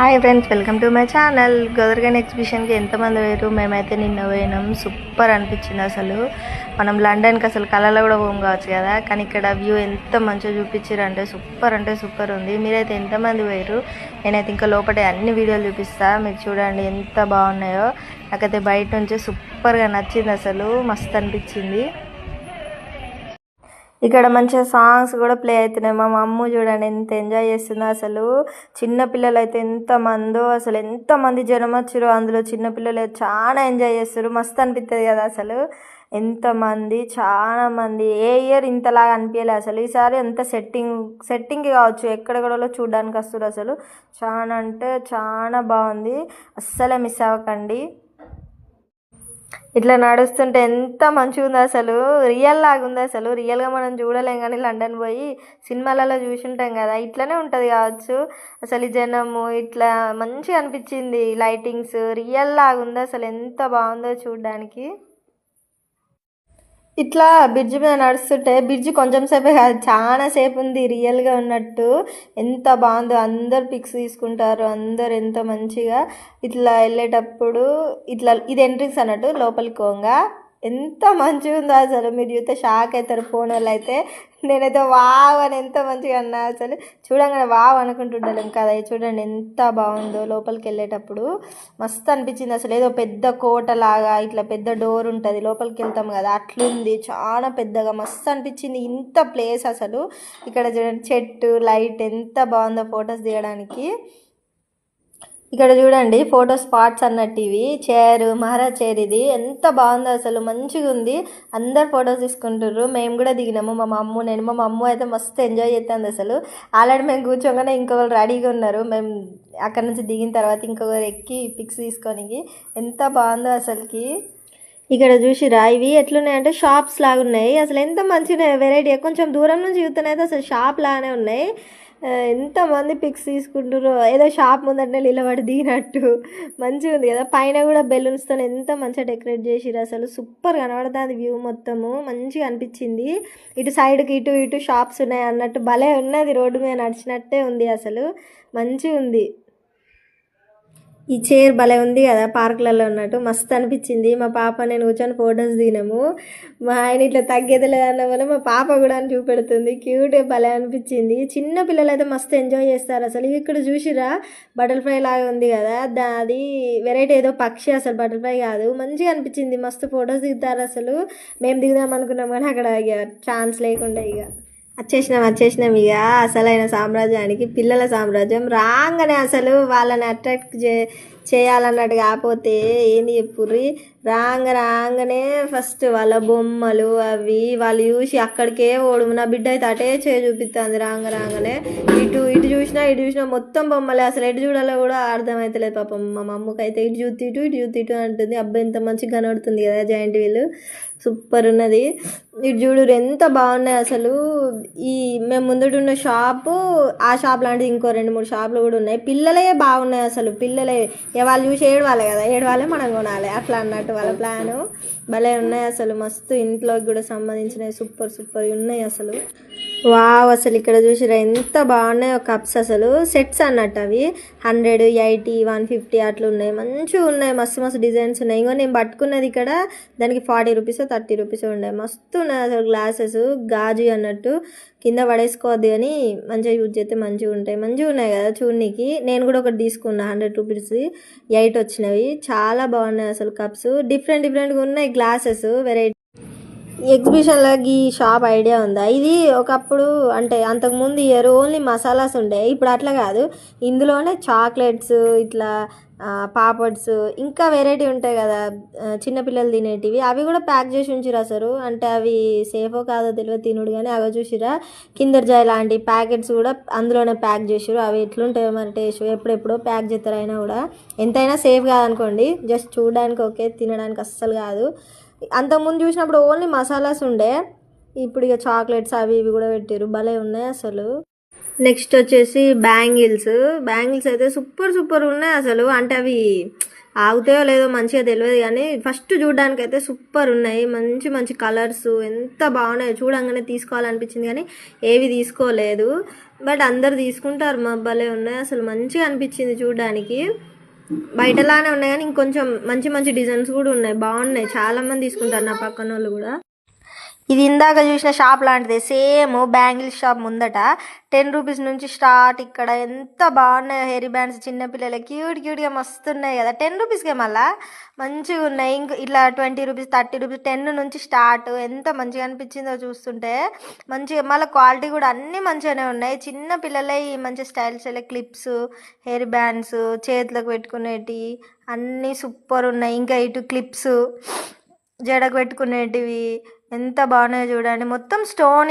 Hi friends, welcome to my channel. గోదర్గన్ ఎగ్జిబిషన్కి ఎంతమంది పోయారు? మేమైతే నిన్న పోయినాం. సూపర్ అనిపించింది. అసలు మనం లండన్కి అసలు కళలో కూడా పోం కావచ్చు కదా, కానీ ఇక్కడ వ్యూ ఎంత మంచిగా చూపించారు అంటే సూపర్ ఉంది. మీరైతే ఎంతమంది పోయారు? నేనైతే ఇంకా లోపల అన్ని వీడియోలు చూపిస్తా, మీరు చూడండి ఎంత బాగున్నాయో. నాకైతే బయట నుంచి సూపర్గా నచ్చింది, అసలు మస్తు అనిపించింది. ఇక్కడ మంచిగా సాంగ్స్ కూడా ప్లే అవుతున్నాయి. మా అమ్మ చూడండి ఎంత ఎంజాయ్ చేస్తుందో. అసలు చిన్నపిల్లలు అయితే ఎంతమందో, అసలు ఎంతమంది జనం వచ్చారో. అందులో చిన్నపిల్లలు చాలా ఎంజాయ్ చేస్తారు. మస్తు అనిపిస్తుంది కదా అసలు. ఎంతమంది, చాలా మంది. ఏ ఇయర్ ఇంతలాగా అనిపించలేదు అసలు. ఈసారి ఎంత సెట్టింగ్ కావచ్చు, ఎక్కడెక్కడో చూడడానికి వస్తారు. అసలు చాలా అంటే చాలా బాగుంది. అస్సలే మిస్ అవ్వకండి. ఇట్లా నడుస్తుంటే ఎంత మంచిగా ఉంది అసలు. రియల్ లాగా ఉంది అసలు. రియల్గా మనం చూడలేం, కానీ లండన్ పోయి సినిమాలలో చూసుంటాం కదా, ఇట్లనే ఉంటుంది కావచ్చు. అసలు ఈ జనము ఇట్లా మంచిగా అనిపించింది. లైటింగ్స్ రియల్ లాగా ఉంది అసలు. ఎంత బాగుందో చూడడానికి. ఇట్లా బ్రిడ్జ్ మీద నడుస్తుంటే, బ్రిడ్జ్ కొంచెం సేపే కాదు, చాలా సేపు ఉంది రియల్గా ఉన్నట్టు. ఎంత బాగుందో. అందరు పిక్స్ తీసుకుంటారు, అందరు ఎంత మంచిగా. ఇట్లా వెళ్ళేటప్పుడు ఇట్లా ఇది ఎంట్రీస్ అన్నట్టు, లోపలికి పోగా ఎంత మంచిగా ఉందో అసలు. మీరు చూస్తే షాక్ అవుతారు ఫోన్ వాళ్ళు అయితే. నేనైతే వావ్ అని ఎంత మంచిగా అన్నా అసలు. చూడంగానే వావ్ అనుకుంటుండలేం కదా. చూడండి ఎంత బాగుందో. లోపలికి వెళ్ళేటప్పుడు మస్తు అనిపించింది అసలు. ఏదో పెద్ద కోట లాగా, ఇట్లా పెద్ద డోర్ ఉంటుంది, లోపలికి వెళ్తాం కదా, అట్లుంది. చాలా పెద్దగా మస్తు అనిపించింది. ఇంత ప్లేస్ అసలు. ఇక్కడ చూడండి చెట్టు, లైట్ ఎంత బాగుందో ఫొటోస్ దిగడానికి. ఇక్కడ చూడండి ఫోటో స్పాట్స్ అన్నట్టు ఇవి. మహారాజ్ చైర్ ఇది ఎంత బాగుందో అసలు. మంచిగా ఉంది. అందరు ఫొటోస్ తీసుకుంటారు. మేము కూడా దిగినాము, మా అమ్మ అయితే మస్తు ఎంజాయ్ చేస్తుంది అసలు. ఆల్రెడీ మేము కూర్చోగానే ఇంకొకరు రెడీగా ఉన్నారు. మేము అక్కడ నుంచి దిగిన తర్వాత ఇంకొకరు ఎక్కి పిక్స్ తీసుకోనికి. ఎంత బాగుందో అసలుకి. ఇక్కడ చూసిరా ఇవి ఎట్లున్నాయంటే షాప్స్ లాగా ఉన్నాయి. అసలు ఎంత మంచిగా వెరైటీ. కొంచెం దూరం నుంచి చూస్తేనైతే అసలు షాప్ లాగానే ఉన్నాయి. ఎంతమంది పిక్స్ తీసుకుంటారో. ఏదో షాప్ ముందటనే నిలబడి దిగినట్టు మంచిగా ఉంది కదా. పైన కూడా బెలూన్స్తో ఎంత మంచిగా డెకరేట్ చేసిరు అసలు. సూపర్ కనబడుతుంది వ్యూ మొత్తము. మంచిగా అనిపించింది. ఇటు సైడ్కి ఇటు షాప్స్ ఉన్నాయి అన్నట్టు భలే ఉన్నది. రోడ్డు మీద నడిచినట్టే ఉంది అసలు. మంచిగా ఉంది. ఈ చైర్ భలే ఉంది కదా, పార్కులలో ఉన్నట్టు. మస్తు అనిపించింది. మా పాప నేను కూర్చొని ఫొటోస్ దిగినాము. మా ఆయన ఇట్లా తగ్గేదలేదన్న వల్ల మా పాప కూడా అని చూపెడుతుంది. క్యూట్, భలే అనిపించింది. చిన్న పిల్లలు అయితే మస్తు ఎంజాయ్ చేస్తారు అసలు. ఇక్కడ చూసిరా బటర్ఫ్లై లాగా ఉంది కదా, అది వెరైటీ ఏదో పక్షి అసలు, బటర్ఫ్లై కాదు. మంచిగా అనిపించింది. మస్తు ఫొటోస్ దిగుతారు అసలు. మేము దిగుదాం అనుకున్నాం కానీ అక్కడ ఇక ఛాన్స్ లేకుండా ఇక వచ్చేసినాం ఇక అసలైన సామ్రాజ్యానికి. పిల్లల సామ్రాజ్యం. రాగానే అసలు వాళ్ళని అట్రాక్ట్ చేయాలన్నట్టు కాకపోతే ఏంది చెప్పుర్రి. రాగానే ఫస్ట్ వాళ్ళ బొమ్మలు అవి వాళ్ళు చూసి అక్కడికే ఓడు. నా బిడ్డ అయితే అటే చూపిస్తుంది. రాగానే ఇటు చూసినా మొత్తం బొమ్మలే. అసలు ఎటు చూడాలో కూడా అర్థమవుతలేదు పాపం. మా అమ్మకి అయితే ఇటు చూతి అంటుంది. అబ్బాయి ఎంత మంచిగా కనబడుతుంది కదా జాయింట్ వీల్. సూపర్ ఉన్నది. ఇటు చూడు ఎంత బాగున్నాయి అసలు. ఈ మేము ముందటున్న షాపు, ఆ షాప్ లాంటిది ఇంకో 2-3 షాపులు కూడా ఉన్నాయి. పిల్లలే బాగున్నాయి అసలు. పిల్లలే వాళ్ళు చూసి ఏడవాలి కదా, ఏడవాలి మనం కొనాలి అట్లా అన్నట్టు వాళ్ళ ప్లాను. భలే ఉన్నాయి అసలు. మస్తు ఇంట్లోకి కూడా సంబంధించినవి సూపర్ ఉన్నాయి అసలు. వావ్, అసలు ఇక్కడ చూసిరా ఎంత బాగున్నాయో కప్స్ అసలు. సెట్స్ అన్నట్టు అవి 100, 80, 150 అట్లా ఉన్నాయి. మంచిగా ఉన్నాయి. మస్తు డిజైన్స్ ఉన్నాయి. ఇంకో నేను పట్టుకున్నది ఇక్కడ దానికి 40 రూపీస్ 30 రూపీస్ ఉన్నాయి. మస్తు ఉన్నాయి అసలు. గ్లాసెస్ గాజు అన్నట్టు, కింద పడేసుకోవద్దు కానీ మంచిగా యూజ్ చేస్తే మంచిగా ఉంటాయి. మంచిగా ఉన్నాయి కదా చూడనీకి. నేను కూడా ఒకటి తీసుకున్నా 100 రూపీస్ 8 వచ్చినవి. చాలా బాగున్నాయి అసలు కప్స్. డిఫరెంట్గా ఉన్నాయి గ్లాసెస్ వెరైటీ. ఎగ్జిబిషన్లో ఈ షాప్ ఐడియా ఉందా? ఇది ఒకప్పుడు అంటే అంతకుముందు ఇయర్ ఓన్లీ మసాలాస్ ఉండే. ఇప్పుడు అట్లా కాదు, ఇందులోనే చాక్లెట్స్, ఇట్లా పాపడ్స్, ఇంకా వెరైటీ ఉంటాయి కదా చిన్నపిల్లలు తినేటివి, అవి కూడా ప్యాక్ చేసి ఉంచిరు అసలు. అంటే అవి సేఫో కాదో తెలియదు తినుడు, కానీ అవి చూసిరా కిందర్ జాయ్ లాంటి ప్యాకెట్స్ కూడా అందులోనే ప్యాక్ చేసిరు. అవి ఎట్లుంటాయో మరి టేస్ట్. ఎప్పుడెప్పుడో ప్యాక్ చేస్తారు. అయినా కూడా ఎంతైనా సేఫ్ కాదనుకోండి, జస్ట్ చూడడానికి ఓకే, తినడానికి అస్సలు కాదు. అంతకుముందు చూసినప్పుడు ఓన్లీ మసాలాస్ ఉండే, ఇప్పుడు ఇక చాక్లెట్స్ అవి ఇవి కూడా పెట్టారు. భలే ఉన్నాయి అసలు. నెక్స్ట్ వచ్చేసి బ్యాంగిల్స్ అయితే సూపర్ ఉన్నాయి అసలు. అంటే అవి ఆగుతాయో లేదో మంచిగా తెలియదు కానీ ఫస్ట్ చూడడానికి అయితే సూపర్ ఉన్నాయి. మంచి మంచి కలర్స్ ఎంత బాగున్నాయి, చూడంగానే తీసుకోవాలనిపించింది కానీ ఏవి తీసుకోలేదు. బట్ అందరు తీసుకుంటారు, మా భలే ఉన్నాయి అసలు, మంచిగా అనిపించింది చూడడానికి. బయటలానే ఉన్నాయి కానీ ఇంకొంచెం మంచి మంచి డిజైన్స్ కూడా ఉన్నాయి, బాగున్నాయి, చాలామంది తీసుకుంటారు నా పక్కన వాళ్ళు కూడా. ఇది ఇందాక చూసిన షాప్ లాంటిదే, సేమ్ బ్యాంగిల్స్ షాప్ ముందట 10 రూపీస్ నుంచి స్టార్ట్. ఇక్కడ ఎంత బాగున్నాయి హెయిర్ బ్యాండ్స్, చిన్నపిల్లలకి క్యూట్గా మస్తున్నాయి కదా, 10 రూపీస్కే మళ్ళీ మంచిగా ఉన్నాయి. ఇంక ఇట్లా 20 రూపీస్, 30 రూపీస్, 10 నుంచి స్టార్ట్. ఎంత మంచిగా అనిపించిందో చూస్తుంటే, మంచిగా మళ్ళీ క్వాలిటీ కూడా అన్నీ మంచిగానే ఉన్నాయి. చిన్న పిల్లలే మంచి స్టైల్స్ క్లిప్స్, హెయిర్ బ్యాండ్స్, చేతులకు పెట్టుకునేటివి అన్నీ సూపర్ ఉన్నాయి. ఇంకా ఇటు క్లిప్స్ జడకు పెట్టుకునేటివి ఎంత బాగున్నాయో చూడండి, మొత్తం స్టోన్